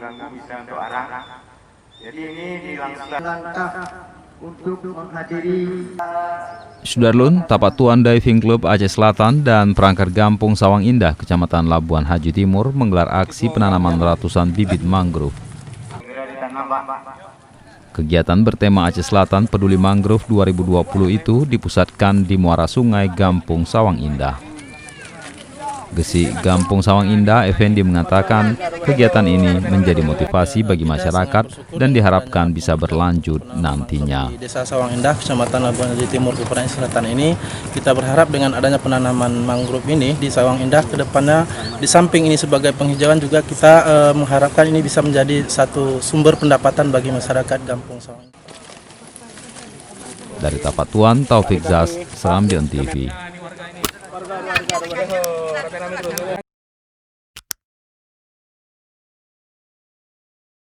mengganggu bisa untuk arah. Jadi ini dilangsungkan langkah untuk menghadiri Sudarlun, Tapatuan Diving Club Aceh Selatan dan perangkat Gampung Sawang Indah, Kecamatan Labuan Haji Timur menggelar aksi penanaman ratusan bibit mangrove. Kegiatan bertema Aceh Selatan Peduli Mangrove 2020 itu dipusatkan di muara sungai Gampung Sawang Indah. Gesi Gampung Sawang Indah, Effendi mengatakan kegiatan ini menjadi motivasi bagi masyarakat dan diharapkan bisa berlanjut nantinya. Di Desa Sawang Indah, Kecamatan Labuan Haji Timur, Kabupaten Selatan ini, kita berharap dengan adanya penanaman mangrove ini di Sawang Indah ke depannya, di samping ini sebagai penghijauan juga kita mengharapkan ini bisa menjadi satu sumber pendapatan bagi masyarakat Gampung Sawang Indah. Dari Tapatuan, Taufik Zas, Serambion TV.